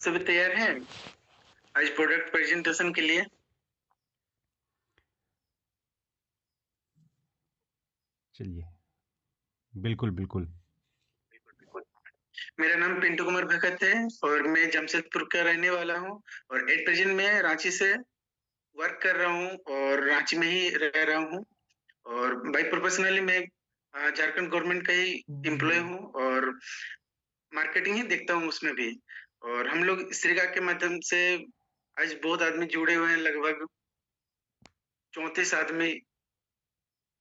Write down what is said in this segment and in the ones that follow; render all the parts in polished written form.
सभी तैयार हैं आज प्रोडक्ट प्रेजेंटेशन के लिए? चलिए, बिल्कुल बिल्कुल। मेरा नाम पिंटू कुमार भगत है और मैं जमशेदपुर का रहने वाला हूँ और एट प्रेजेंट मैं रांची से वर्क कर रहा हूँ और रांची में ही रह रहा हूँ। और बाई प्रोफेशनली मैं झारखंड गवर्नमेंट का ही एम्प्लॉय हूँ और मार्केटिंग ही देखता हूँ उसमें भी। और हम लोग श्रीगा के माध्यम से आज बहुत आदमी जुड़े हुए हैं, लगभग 34 आदमी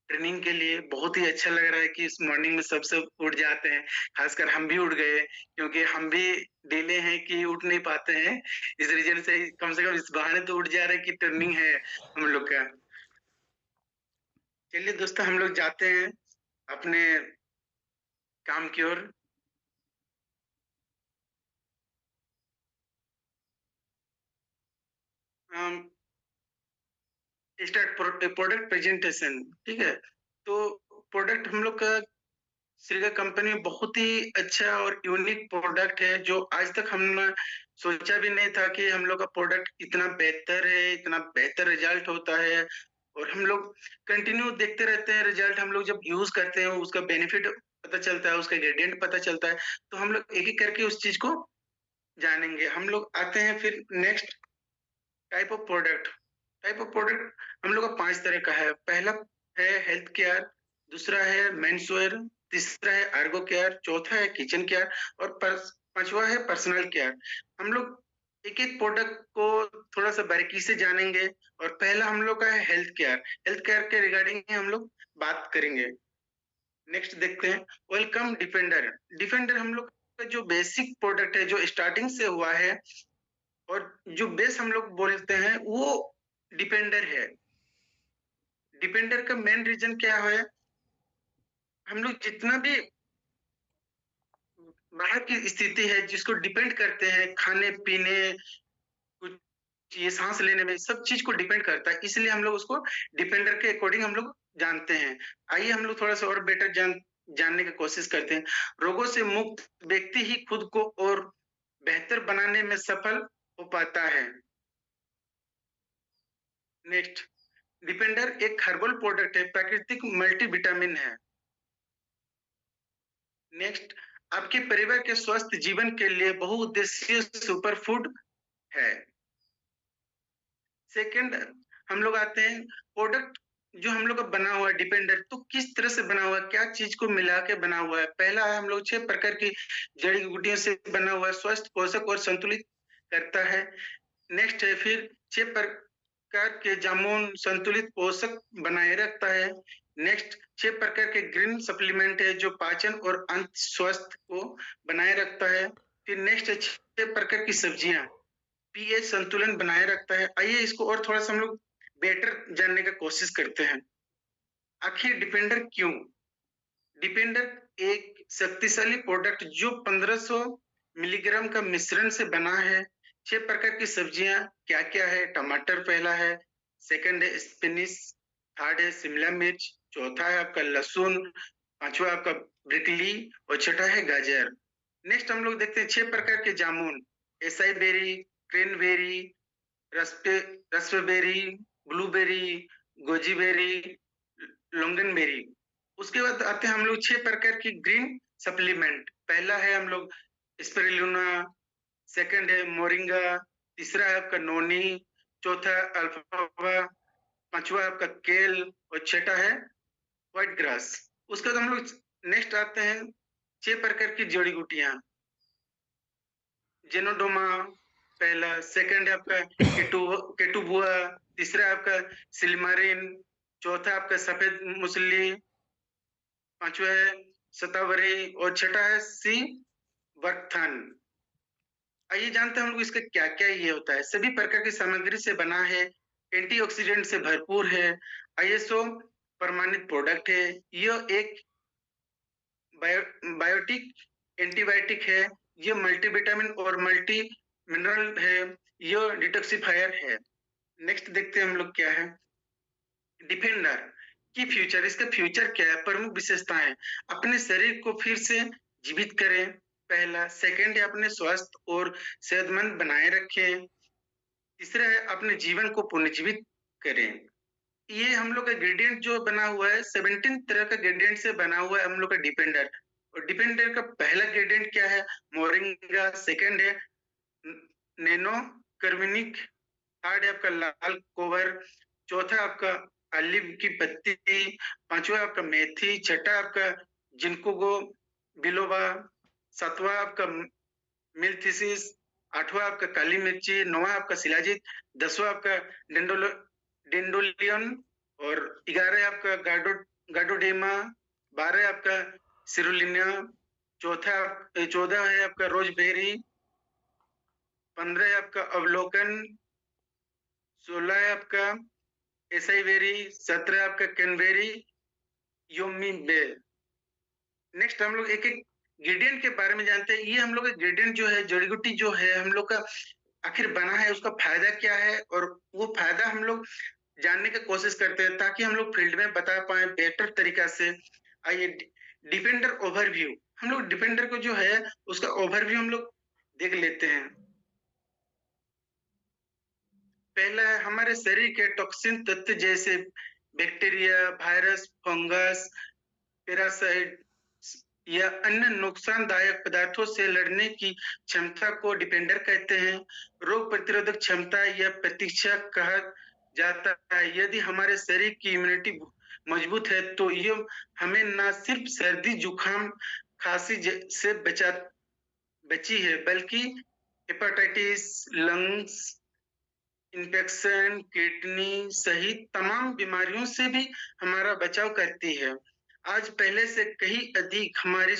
ट्रेनिंग के लिए। बहुत ही अच्छा लग रहा है कि इस मॉर्निंग में सब उठ जाते हैं। खासकर हम भी उठ गए क्योंकि हम भी डिले हैं कि उठ नहीं पाते हैं। इस रीजन से कम इस बहाने तो उठ जा रहे हैं कि ट्रेनिंग है हम लोग का। चलिए दोस्तों, हम लोग जाते हैं अपने काम की ओर। Start product presentation. ठीक है, तो प्रोडक्ट हम लोग का श्रीगा कंपनी में बहुत ही अच्छा और यूनिक प्रोडक्ट है जो आज तक हमने सोचा भी नहीं था कि हम लोग का प्रोडक्ट इतना बेहतर है, इतना बेहतर रिजल्ट होता है। और हम लोग कंटिन्यू देखते रहते हैं रिजल्ट। हम लोग जब यूज करते हैं उसका बेनिफिट पता चलता है, उसका ग्रेडियंट पता चलता है, तो हम लोग एक एक करके उस चीज को जानेंगे। हम लोग आते हैं फिर नेक्स्ट टाइप ऑफ प्रोडक्ट हम लोग का 5 तरह का है। पहला है हेल्थ केयर, दूसरा है मेंसवेयर, तीसरा है आर्गो केयर, चौथा है किचन केयर और पांचवा है पर्सनल केयर। हम लोग एक एक प्रोडक्ट को थोड़ा सा बारीकी से जानेंगे। और पहला हम लोग का है हेल्थ केयर। हेल्थ केयर के रिगार्डिंग हम लोग बात करेंगे। नेक्स्ट देखते हैं वेलकम डिफेंडर। डिफेंडर हम लोग का जो बेसिक प्रोडक्ट है, जो स्टार्टिंग से हुआ है और जो बेस हम लोग बोलते हैं वो डिपेंडर है। डिपेंडर का मेन रीजन क्या है? हम लोग जितना भी बाहर की स्थिति है जिसको डिपेंड करते हैं, खाने पीने, कुछ ये सांस लेने में, सब चीज को डिपेंड करता है, इसलिए हम लोग उसको डिपेंडर के अकॉर्डिंग हम लोग जानते हैं। आइए हम लोग थोड़ा सा और बेटर जानने की कोशिश करते हैं। रोगों से मुक्त व्यक्ति ही खुद को और बेहतर बनाने में सफल हो पाता है। नेक्स्ट, डिपेंडर एक हर्बल प्रोडक्ट है, प्राकृतिक मल्टीविटामिन है। नेक्स्ट, आपके परिवार के स्वस्थ जीवन के लिए बहुउद्देशीय सुपर फूड है। सेकंड, हम लोग आते हैं प्रोडक्ट जो हम लोग का बना हुआ है डिपेंडर, तो किस तरह से बना हुआ है, क्या चीज को मिला के बना हुआ है। पहला है हम लोग 6 प्रकार की जड़ी बूटियों से बना हुआ है, स्वस्थ पोषक और संतुलित करता है। नेक्स्ट है फिर 6 प्रकार के जामुन संतुलित पोषक बनाए रखता है। नेक्स्ट 6 प्रकार के ग्रीन सप्लीमेंट है जो पाचन और अंत स्वस्थ को बनाए रखता है। फिर नेक्स्ट है 6 प्रकार की सब्जियां, पीएच संतुलन बनाए रखता है। आइए इसको और थोड़ा सा हम लोग बेटर जानने का कोशिश करते हैं। आखिर डिपेंडर क्यों? डिपेंडर एक शक्तिशाली प्रोडक्ट जो 1500 मिलीग्राम का मिश्रण से बना है। 6 प्रकार की सब्जियां क्या क्या है? टमाटर पहला है, सेकंड है स्पिनिश, थर्ड है शिमला मिर्च, चौथा है आपका लहसुन, पांचवा आपका ब्रोकली और छठा है गाजर। नेक्स्ट हम लोग देखते हैं 6 प्रकार के जामुन, एसाई बेरी, क्रेनबेरी, रस्पे रस्पबेरी, ब्लूबेरी, गोजीबेरी, लोंगनबेरी। उसके बाद आते हैं हम लोग 6 प्रकार की ग्रीन सप्लीमेंट। पहला है हम लोग स्पिरुलिना, सेकंड है मोरिंगा, तीसरा है आपका नोनी, चौथा अल्फाफा, पांचवा आपका केल और छठा है व्हाइट ग्रास। उसके बाद हम लोग नेक्स्ट आते हैं 6 प्रकार की जड़ी बूटियां। जेनोडोमा पहला, सेकंड है आपका केटुबुआ, तीसरा आपका सिल्मारिन, चौथा आपका सफेद मुसली, पांचवा है शतावरी और छठा है सी वर्कथन। आइए जानते हैं हम लोग इसका क्या क्या ये होता है। सभी प्रकार की सामग्री से बना है, एंटीऑक्सीडेंट से भरपूर है, आईएसओ प्रमाणित प्रोडक्ट है। यह एक बायोटिक एंटीबायोटिक है, ये मल्टीविटामिन और मल्टी मिनरल है, ये डिटॉक्सिफायर है। नेक्स्ट देखते हैं हम लोग क्या है डिफेंडर की फ्यूचर। इसका फ्यूचर क्या है? प्रमुख विशेषताएं, अपने शरीर को फिर से जीवित करें, पहला। सेकंड है अपने स्वस्थ और सेहतमंद बनाए रखें। तीसरा है अपने जीवन को पुनर्जीवित करें। ये हम लोग का ग्रेडियंट जो बना हुआ है 17 तरह का ग्रेडियंट से बना हुआ है हम लोग का डिपेंडर। और डिपेंडर का पहला ग्रेडियंट क्या है? मोरिंगा। सेकंड है नैनो कर्मिनिक। थर्ड है आपका लाल कोवर। चौथा आपका ऑलिव की पत्ती। पांचवा आपका मेथी। छठा आपका जिंकोगो बिलोबा। सातवां आपका मिल्थिसिस। आठवां आपका काली मिर्ची। नौवां आपका शिलाजीत। दसवां आपका डेंडोलियन। और 11 आपका गार्डोडेमा। 12 आपका सिरुलिना। 14 है आपका रोजबेरी। 15 है आपका अवलोकन। 16 है आपका एसाईवेरी। 17 है आपका कैनवेरी योमी बे। नेक्स्ट हम लोग एक एक ग्रेडियंट के बारे में जानते हैं। ये हम लोग का ग्रेडियंट जो है, जड़ी बूटी जो है हम लोग का आखिर बना है, उसका फायदा क्या है, और वो फायदा हम लोग जानने की कोशिश करते हैं ताकि हम लोग फील्ड में बता पाए बेटर तरीका से। आइए डिपेंडर ओवरव्यू। हम लोग डिपेंडर को जो है उसका ओवरव्यू हम लोग देख लेते हैं। पहला है हमारे शरीर के टॉक्सिन तत्व जैसे बैक्टीरिया, वायरस, फंगस, पैरासाइट या अन्य नुकसानदायक पदार्थों से लड़ने की क्षमता को डिपेंडर कहते हैं। रोग प्रतिरोधक क्षमता या प्रतीक्षा कहा जाता है। यदि हमारे शरीर की इम्यूनिटी मजबूत है तो ये हमें न सिर्फ सर्दी, जुकाम, खांसी से बची है, बल्कि हेपेटाइटिस, लंग्स इन्फेक्शन, किडनी सहित तमाम बीमारियों से भी हमारा बचाव करती है। आज पहले से कहीं अधिक हमारी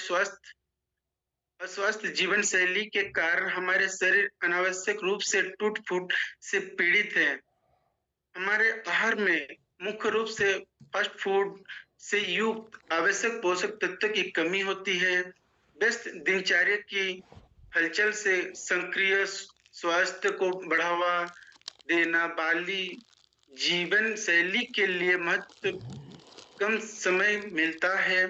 अस्वस्थ जीवन शैली के कारण हमारे शरीर अनावश्यक रूप से टूट फूट से पीड़ित है। हमारे आहार में मुख्य रूप से फास्ट फूड से युक्त आवश्यक पोषक तत्व की कमी होती है। व्यस्त दिनचर्या की हलचल से सक्रिय स्वास्थ्य को बढ़ावा देना, बाली जीवन शैली के लिए महत्व कम समय मिलता है।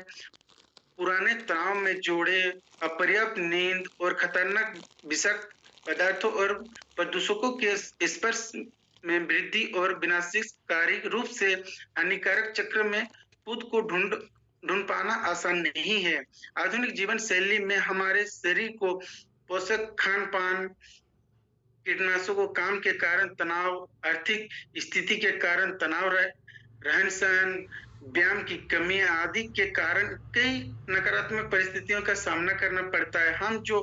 पुराने तनाव में जोड़े, अपर्याप्त नींद और खतरनाक विषाक्त पदार्थों और प्रदूषकों के स्पर्श में वृद्धि और विनाशकारी रूप से हानिकारक चक्र में खुद को ढूंढ पाना आसान नहीं है। आधुनिक जीवन शैली में हमारे शरीर को पोषक खान पान, कीटनाशकों काम के कारण तनाव, आर्थिक स्थिति के कारण तनाव, रहन सहन, व्यायाम की कमी आदि के कारण कई नकारात्मक परिस्थितियों का सामना करना पड़ता है। हम जो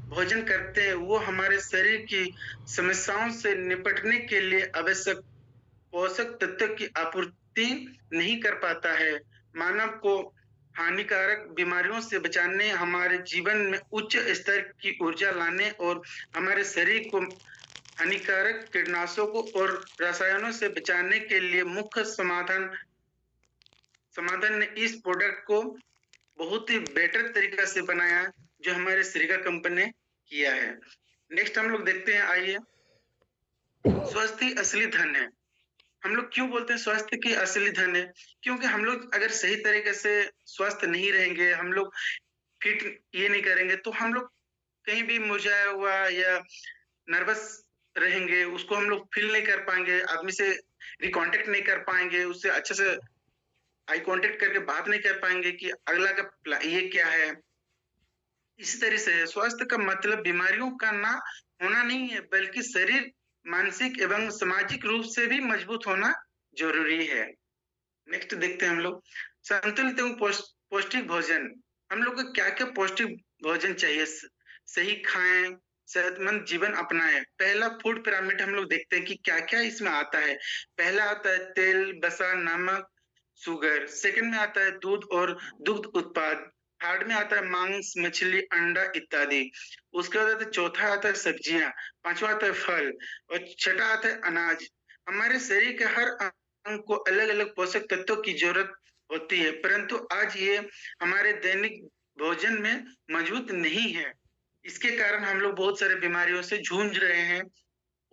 भोजन करते हैं वो हमारे शरीर की समस्याओं से निपटने के लिए आवश्यक पोषक तत्व की आपूर्ति नहीं कर पाता है। मानव को हानिकारक बीमारियों से बचाने, हमारे जीवन में उच्च स्तर की ऊर्जा लाने और हमारे शरीर को हानिकारक कीटनाशकों और रसायनों से बचाने के लिए मुख्य समाधान ने इस प्रोडक्ट को बहुत ही बेटर तरीका से बनाया जो हमारे श्रीका कंपनी ने किया है। नेक्स्ट हम लोग देखते हैं, आइए। स्वास्थ्य ही असली धन है। हम लोग क्यों बोलते हैं स्वास्थ्य की असली धन है? क्योंकि हम लोग अगर सही तरीके से स्वस्थ नहीं रहेंगे, हम लोग फिट ये नहीं करेंगे, तो हम लोग कहीं भी मुरझाया हुआ या नर्वस रहेंगे, उसको हम लोग फील नहीं कर पाएंगे, आदमी से रिकॉन्टेक्ट नहीं कर पाएंगे, उससे अच्छे से आई कांटेक्ट करके बात नहीं कर पाएंगे कि अगला का ये क्या है। इसी तरह से स्वास्थ्य का मतलब बीमारियों का ना होना नहीं है, बल्कि शरीर, मानसिक एवं सामाजिक रूप से भी मजबूत होना जरूरी है। नेक्स्ट देखते हैं हम लोग, संतुलित एवं पौष्टिक भोजन। हम लोग को क्या क्या पौष्टिक भोजन चाहिए? सही खाएं, सेहतमंद जीवन अपनाएं। पहला फूड पिरामिड हम लोग देखते हैं कि क्या क्या इसमें आता है। पहला आता है तेल, वसा, नमक, शुगर। सेकंड में आता है दूध और दुग्ध उत्पाद। थर्ड में आता है मांस, मछली, अंडा इत्यादि। उसके बाद आता है चौथा आता है सब्जियां। पांचवा आता है फल और छठा आता है अनाज। हमारे शरीर के हर अंग को अलग अलग पोषक तत्वों की जरूरत होती है, परंतु आज ये हमारे दैनिक भोजन में मौजूद नहीं है। इसके कारण हम लोग बहुत सारे बीमारियों से जूझ रहे हैं।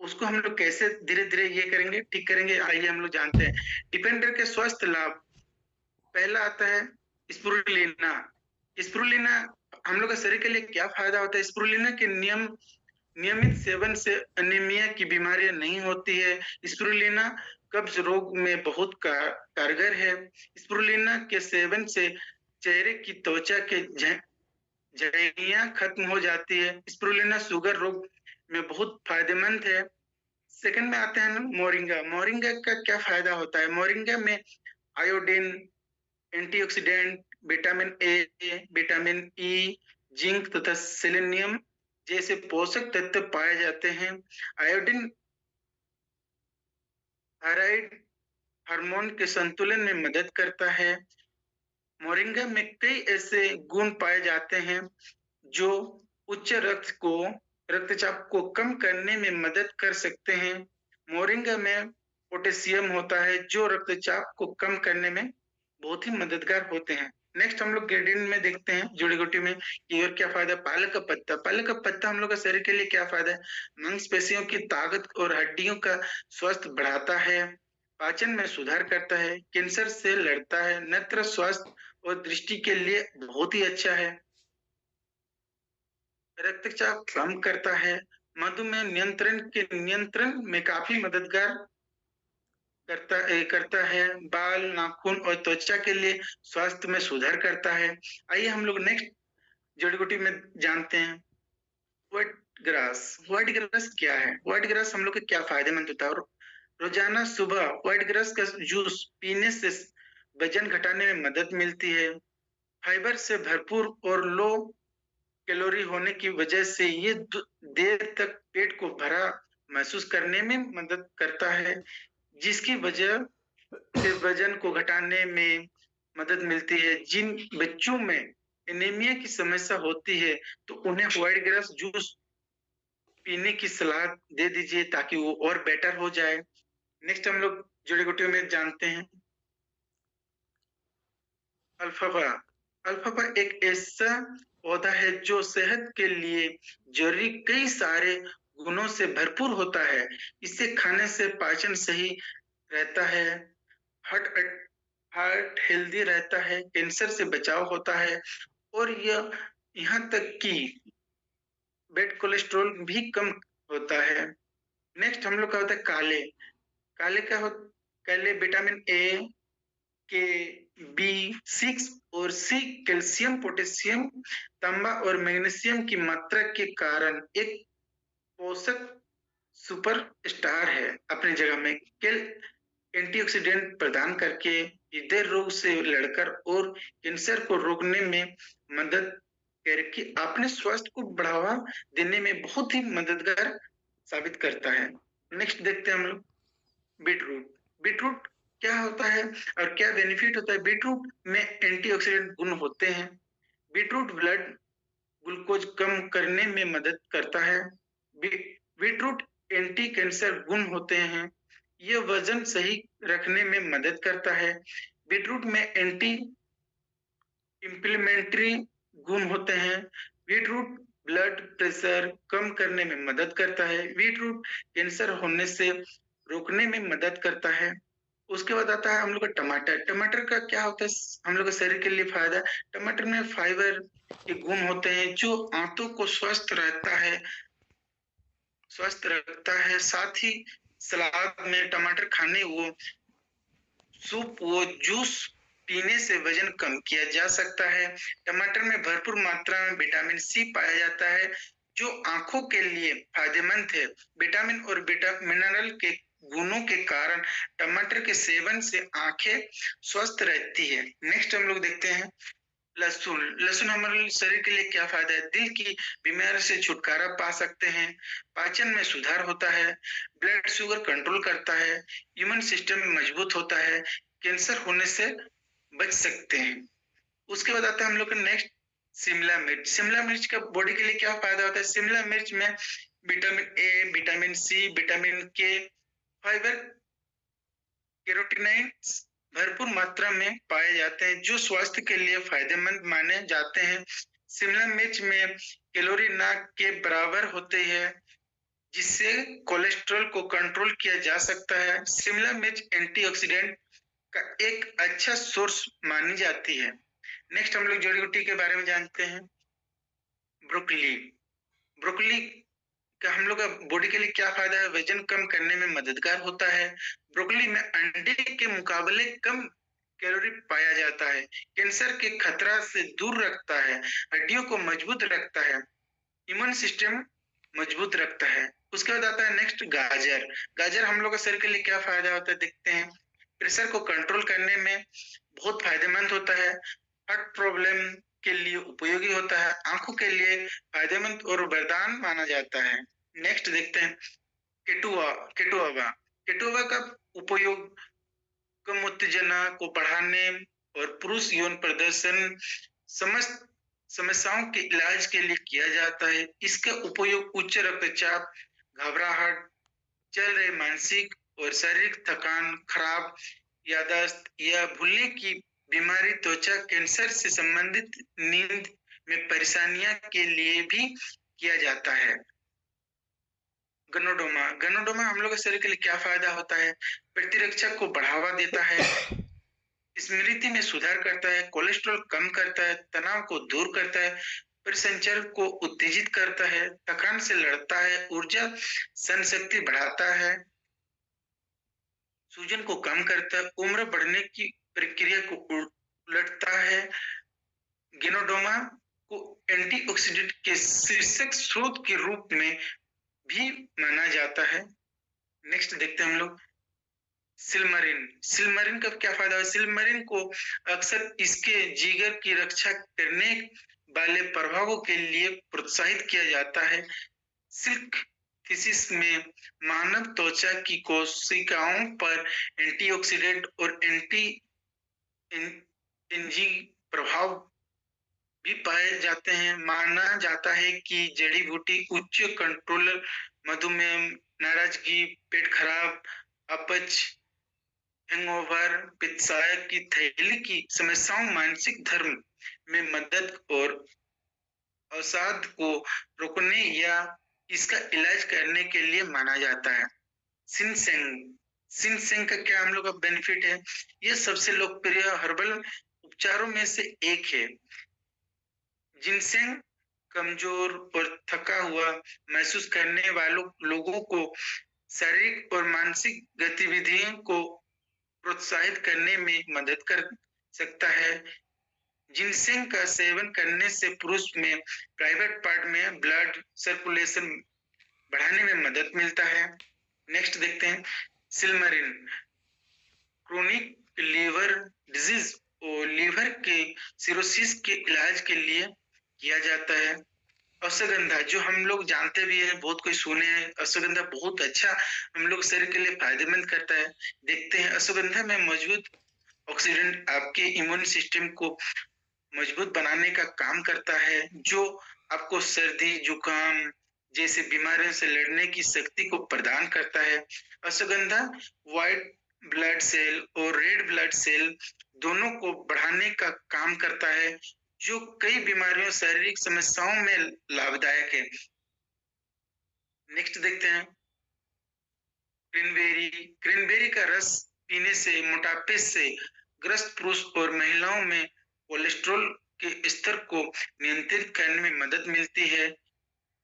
उसको हम लोग कैसे धीरे धीरे ये करेंगे, ठीक करेंगे, आइए हम लोग जानते हैं। डिपेंडर के स्वास्थ्य लाभ। पहला आता है स्पिरुलिना। स्पिरुलिना हम लोग के शरीर के लिए क्या फायदा होता है? स्पिरुलिना के नियमित सेवन से अनीमिया की बीमारियां नहीं होती है। स्पिरुलिना कब्ज रोग में बहुत कारगर है। स्पिरुलिना के सेवन से चेहरे की त्वचा के झुर्रियां खत्म हो जाती है। स्पिरुलिना शुगर रोग में बहुत फायदेमंद है। सेकंड में आते हैं मोरिंगा। मोरिंगा का क्या फायदा होता है? मोरिंगा में iodine, antioxidant, vitamin A, vitamin E, zinc तथा सेलेनियम जैसे पोषक तत्व पाए जाते हैं। आयोडीन थायराइड हार्मोन के संतुलन में मदद करता है। मोरिंगा में कई ऐसे गुण पाए जाते हैं जो उच्च रक्तचाप को कम करने में मदद कर सकते हैं। मोरिंगा में पोटेशियम होता है जो रक्तचाप को कम करने में बहुत ही मददगार होते हैं। नेक्स्ट हम लोग ग्रेडियंट में देखते हैं जड़ी बूटी में कि और क्या फायदा। पालक का पत्ता। पालक का पत्ता हम लोग का शरीर के लिए क्या फायदा है? मांसपेशियों की ताकत और हड्डियों का स्वास्थ्य बढ़ाता है, पाचन में सुधार करता है, कैंसर से लड़ता है, नेत्र स्वास्थ्य और दृष्टि के लिए बहुत ही अच्छा है, रक्तचाप कम करता है, मधुमेह नियंत्रण में काफी मददगार करता है, बाल, नाखून और त्वचा के लिए स्वास्थ्य में सुधार करता है। आइए हम लोग नेक्स्ट जड़ी बूटी में जानते हैं व्हाइट ग्रास। व्हाइट ग्रास क्या है? व्हाइट ग्रास हम लोग के क्या फायदेमंद होता है? और रोजाना सुबह व्हाइट ग्रास का जूस पीने से वजन घटाने में मदद मिलती है। फाइबर से भरपूर और लो कैलोरी होने की वजह से ये देर तक पेट को भरा महसूस करने में मदद करता है, जिसकी वजह से वजन को घटाने में मदद मिलती है। जिन बच्चों में एनीमिया की समस्या होती है तो उन्हें व्हाइट ग्रास जूस पीने की सलाह दे दीजिए ताकि वो और बेटर हो जाए। नेक्स्ट हम लोग जड़ी बूटियों में जानते हैं अल्फाफा। अल्फाफा एक ऐसा पौधा है जो सेहत के लिए जरूरी कई सारे गुणों से भरपूर होता है। इसे खाने से पाचन सही रहता है, हार्ट हार्ट हेल्दी रहता है, कैंसर से बचाव होता है और यह यहाँ तक कि बैड कोलेस्ट्रॉल भी कम होता है। नेक्स्ट हम लोग का होता है काले। काले का हो काले विटामिन ए के, B6 और सी, कैल्शियम, पोटेशियम, तांबा और मैग्नीशियम की मात्रा के कारण एक पोषक सुपर स्टार है अपनी जगह में। एंटीऑक्सीडेंट प्रदान करके हृदय रोग से लड़कर और कैंसर को रोकने में मदद करके अपने स्वास्थ्य को बढ़ावा देने में बहुत ही मददगार साबित करता है। नेक्स्ट देखते हैं हम लोग बीटरूट। बीटरूट क्या होता है और क्या बेनिफिट होता है? बीटरूट में एंटीऑक्सीडेंट गुण होते हैं। बीटरूट ब्लड ग्लूकोज कम करने में मदद करता है। बीटरूट एंटी कैंसर गुण होते हैं। यह वजन सही रखने में मदद करता है। बीटरूट में एंटी इंफ्लेमेटरी गुण होते हैं। बीटरूट ब्लड प्रेशर कम करने में मदद करता है। बीटरूट कैंसर होने से रोकने में मदद करता है। उसके बाद आता है हम लोग का टमाटर। टमाटर का क्या होता है हम लोग के शरीर के लिए फायदा? टमाटर में फाइबर के गुण होते हैं जो आंतों को स्वस्थ रखता है। साथ ही सलाद में टमाटर खाने सूप जूस पीने से वजन कम किया जा सकता है। टमाटर में भरपूर मात्रा में विटामिन सी पाया जाता है जो आंखों के लिए फायदेमंद है। विटामिन और मिनरल के गुणों के कारण टमाटर के सेवन से आंखें स्वस्थ रहती है। नेक्स्ट हम लोग देखते हैं लहसुन। लहसुन हमारे शरीर के लिए क्या फायदा है? दिल की बीमारी से छुटकारा पा सकते हैं, पाचन में सुधार होता है, ब्लड शुगर कंट्रोल करता है, इम्यून सिस्टम मजबूत होता है, कैंसर होने से बच सकते हैं। उसके बाद आता है हम लोग का नेक्स्ट शिमला मिर्च। शिमला मिर्च का बॉडी के लिए क्या फायदा होता है? शिमला मिर्च में vitamin A, vitamin C, vitamin K, fibre, carotenoids भरपूर मात्रा में पाए जाते हैं जो स्वास्थ्य के लिए फायदेमंद माने जाते हैं। शिमला मिर्च में कैलोरी ना के बराबर होते हैं जिससे कोलेस्ट्रॉल को कंट्रोल किया जा सकता है। शिमला मिर्च एंटीऑक्सीडेंट का एक अच्छा सोर्स मानी जाती है। नेक्स्ट हम लोग जड़ी बूटी के बारे में जानते हैं ब्रोकली ब्रोकली का हम लोग का बॉडी के लिए क्या फायदा है? वजन कम करने में मददगार होता है। ब्रोकली में अंडे के मुकाबले कम कैलोरी पाया जाता है। कैंसर के खतरा से दूर रखता है। हड्डियों को मजबूत रखता है। इम्यून सिस्टम मजबूत रखता है। उसके बाद आता है नेक्स्ट गाजर। गाजर हम लोग के शरीर के लिए क्या फायदा होता है देखते हैं। प्रेशर को कंट्रोल करने में बहुत फायदेमंद होता है। हार्ट प्रॉब्लम के लिए उपयोगी होता है। आंखों के लिए फायदेमंद और वरदान माना जाता है। नेक्स्ट देखते हैं केटुआ केटुआवा केटुआ का उपयोग कम उत्तेजना को बढ़ाने और पुरुष यौन प्रदर्शन समस्त समस्याओं के इलाज के लिए किया जाता है। इसका उपयोग उच्च रक्तचाप, घबराहट, चल रहे मानसिक और शारीरिक थकान, खराब याददाश्त या भूलने की बीमारी, त्वचा कैंसर से संबंधित नींद में परेशानियां के लिए भी किया जाता है। गनोडोमा गनोडोमा हम लोग के शरीर के लिए क्या फायदा होता है? प्रतिरक्षा को बढ़ावा देता है। स्मृति में सुधार करता है। कोलेस्ट्रॉल कम करता है। तनाव को दूर करता है। परिसंचरण को उत्तेजित करता है। थकान से लड़ता है। ऊर्जा सहन शक्ति बढ़ाता है। सूजन को कम करता है। उम्र बढ़ने की प्रक्रिया को उलटता है। गेनोडोमा को एंटीऑक्सीडेंट के शीर्षक स्रोत के रूप में भी माना जाता है। नेक्स्ट देखते हैं हम लोग सिल्मरिन। सिल्मरिन का क्या फायदा है? सिल्मरिन को अक्सर इसके जिगर की रक्षा करने वाले प्रभावों के लिए प्रोत्साहित किया जाता है। सिल्क थीसिस में मानव त्वचा की कोशिकाओं पर एंटीऑक्सीडेंट और एंटी एंजी प्रभाव भी पाए जाते हैं। माना जाता है कि जड़ी बूटी उच्च कंट्रोलर मधुमेह, नाराजगी, पेट खराब, अपच, हैंगओवर, पित्तशाय की थैली की समस्याओं, मानसिक धर्म में मदद और अवसाद को रोकने या इसका इलाज करने के लिए माना जाता है। सिनसेंग सिनसेंग का क्या हम लोग का बेनिफिट है? यह सबसे लोकप्रिय हर्बल उपचारों में से एक है। जिनसेंग कमजोर और थका हुआ महसूस करने वालों लोगों को शारीरिक और मानसिक गतिविधियों को प्रोत्साहित करने में मदद कर सकता है। जिनसेंग का सेवन करने से पुरुष में प्राइवेट पार्ट में ब्लड सर्कुलेशन बढ़ाने में मदद मिलता है। नेक्स्ट देखते हैं सिल्मरिन। क्रोनिक लीवर डिजीज और लीवर के सिरोसिस के इलाज के लिए किया जाता है। अश्वगंधा जो हम लोग जानते भी है, बहुत कोई सुने हैं, अश्वगंधा बहुत अच्छा हम लोग शरीर के लिए फायदेमंद करता है। देखते हैं अश्वगंधा में मौजूद ऑक्सीडेंट आपके इम्यून सिस्टम को मजबूत बनाने का काम करता है, जो आपको सर्दी जुकाम जैसे बीमारियों से लड़ने की शक्ति को प्रदान करता है। अश्वगंधा व्हाइट ब्लड सेल और रेड ब्लड सेल दोनों को बढ़ाने का काम करता है, जो कई बीमारियों शारीरिक समस्याओं में लाभदायक है। नेक्स्ट देखते हैं क्रेनबेरी। क्रेनबेरी का रस पीने से मोटापे से ग्रस्त पुरुष और महिलाओं में कोलेस्ट्रॉल के स्तर को नियंत्रित करने में मदद मिलती है।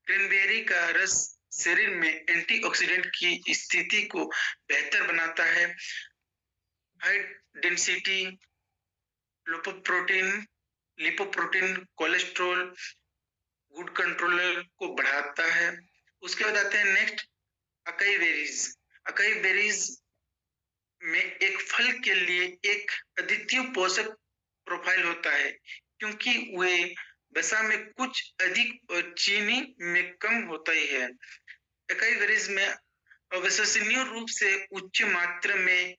क्रेनबेरी का रस शरीर में एंटीऑक्सीडेंट की स्थिति को बेहतर बनाता है। High density lipoprotein cholesterol good controller को बढ़ाता है। उसके बाद आते हैं next acai berries. Acai berries में एक फल के लिए एक अद्वितीय पोषक प्रोफाइल होता है, क्योंकि वे वसा में कुछ अधिक और चीनी में कम होता ही है। अकाई बेरीज में अविश्वसनीय रूप से उच्च मात्रा में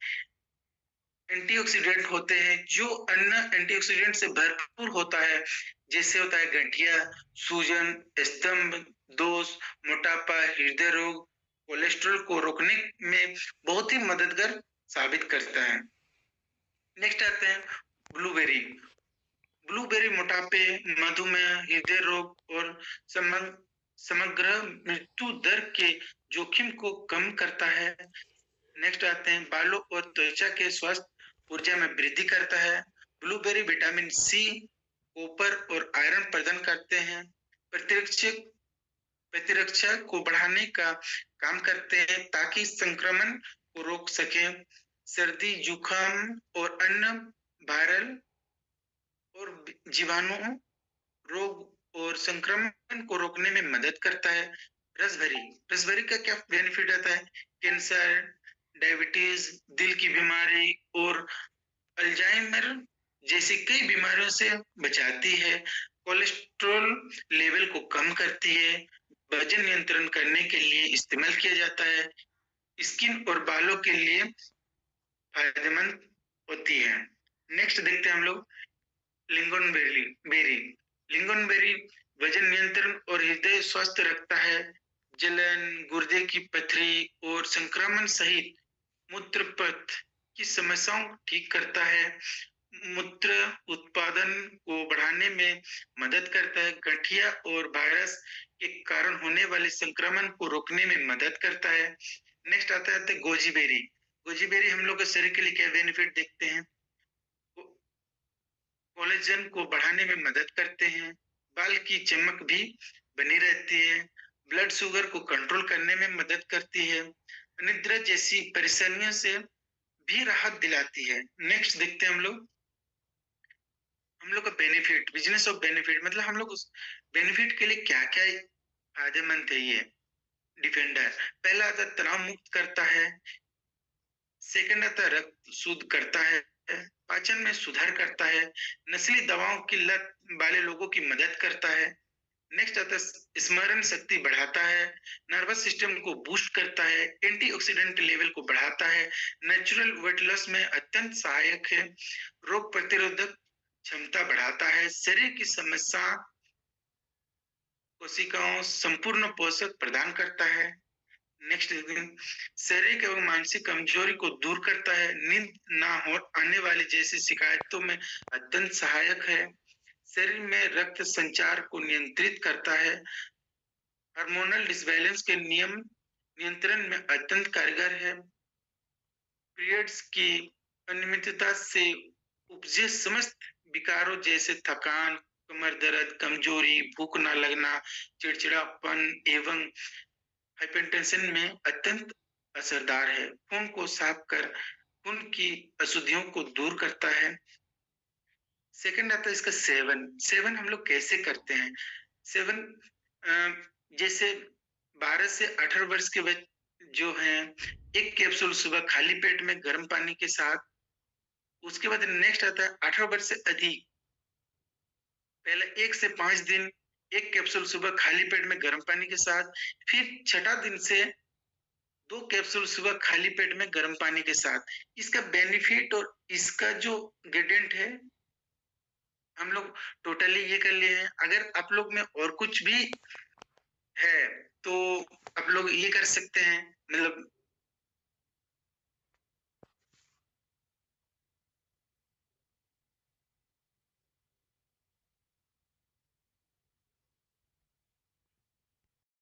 एंटीऑक्सीडेंट होते हैं, जो अन्य एंटीऑक्सीडेंट से भरपूर होता है, जैसे होता है गठिया, सूजन, स्तंभ दोष, मोटापा, हृदय रोग, कोलेस्ट्रॉल को रोकने में बहुत ही मददगार साबित करता है। नेक्स्ट आते हैं ब्लूबेरी। ब्लूबेरी मोटापे, मधुमेह, हृदय रोग और समग्र मृत्यु दर के जोखिम को कम करता है। नेक्स्ट आते हैं बालों और त्वचा के स्वास्थ्य ऊर्जा में वृद्धि करता है। ब्लूबेरी विटामिन सी, कॉपर और आयरन प्रदान करते हैं। प्रतिरक्षा प्रतिरक्षा को बढ़ाने का काम करते हैं ताकि संक्रमण को रोक सके। सर्दी, जुकाम और अन्य वायरल और जीवाणु रोग और संक्रमण को रोकने में मदद करता है। रसभरी रसभरी का क्या बेनिफिट आता है? कैंसर, डायबिटीज, दिल की बीमारी और अल्जाइमर जैसी कई बीमारियों से बचाती है। कोलेस्ट्रॉल लेवल को कम करती है। वजन नियंत्रण करने के लिए इस्तेमाल किया जाता है। स्किन और बालों के लिए फायदेमंद होती है। नेक्स्ट देखते हैं हम लोग लिंगोनबेरी बेरी। लिंगोनबेरी वजन नियंत्रण और हृदय स्वस्थ रखता है। जलन, गुर्दे की पथरी और संक्रमण सहित मूत्र पथ की समस्याओं को ठीक करता है। मूत्र उत्पादन को बढ़ाने में मदद करता है। गठिया और वायरस के कारण होने वाले संक्रमण को रोकने में मदद करता है। नेक्स्ट आता है गोजी बेरी। गोजी बेरी हम लोग के शरीर के लिए क्या बेनिफिट देखते हैं? कोलेजन को बढ़ाने में मदद करते हैं। बाल की चमक भी बनी रहती है। ब्लड शुगर को कंट्रोल करने में मदद करती है। निद्रा जैसी परेशानियों से भी राहत दिलाती है। नेक्स्ट देखते हैं हम लोग का बेनिफिट, बिजनेस ऑफ बेनिफिट, मतलब हम लोग उस बेनिफिट के लिए क्या क्या फायदेमंद है ये डिफेंडर। पहला आता है तनाव मुक्त करता है। सेकंड आता है रक्त शुद्ध करता है। पाचन में सुधार करता है। नस्ली दवाओं की लत वाले लोगों की मदद करता है। नेक्स्ट आता है स्मरण शक्ति बढ़ाता है। नर्वस सिस्टम को बूस्ट करता है। एंटीऑक्सीडेंट लेवल को बढ़ाता है। नेचुरल वेट लॉस में अत्यंत सहायक है। रोग प्रतिरोधक क्षमता बढ़ाता है। शरीर की समस्या कोशिकाओं संपूर्ण पोषक प्रदान करता है। नेक्स्ट शारीरिक एवं मानसिक कमजोरी को दूर करता है। नींद ना हो आने वाली जैसी शिकायतों में अत्यंत सहायक है। शरीर में रक्त संचार को नियंत्रित करता है। हार्मोनल डिसबैलेंस के नियम नियंत्रण में अत्यंत कारगर है। पीरियड्स की अनियमितता से उपजे समस्त विकारों जैसे थकान, कमर दर्द, कमजोरी, भूख न लगना, चिड़चिड़ापन एवं हाइपरटेंशन में अत्यंत असरदार है। खून को साफ कर खून की अशुद्धियों को दूर करता है। सेकंड आता है इसका सेवन। सेवन हम लोग कैसे करते हैं? सेवन जैसे 12 से 18 वर्ष के बच्चे जो हैं, एक कैप्सूल सुबह खाली पेट में गर्म पानी के साथ। उसके बाद नेक्स्ट आता है 18 वर्ष से अधिक, पहले 1 से 5 दिन एक कैप्सूल सुबह खाली पेट में गर्म पानी के साथ। फिर छठा दिन से 2 कैप्सूल सुबह खाली पेट में गर्म पानी के साथ। इसका बेनिफिट और इसका जो ग्रेडिएंट है हम लोग टोटली ये कर लिए हैं। अगर आप लोग में और कुछ भी है तो आप लोग ये कर सकते हैं, मतलब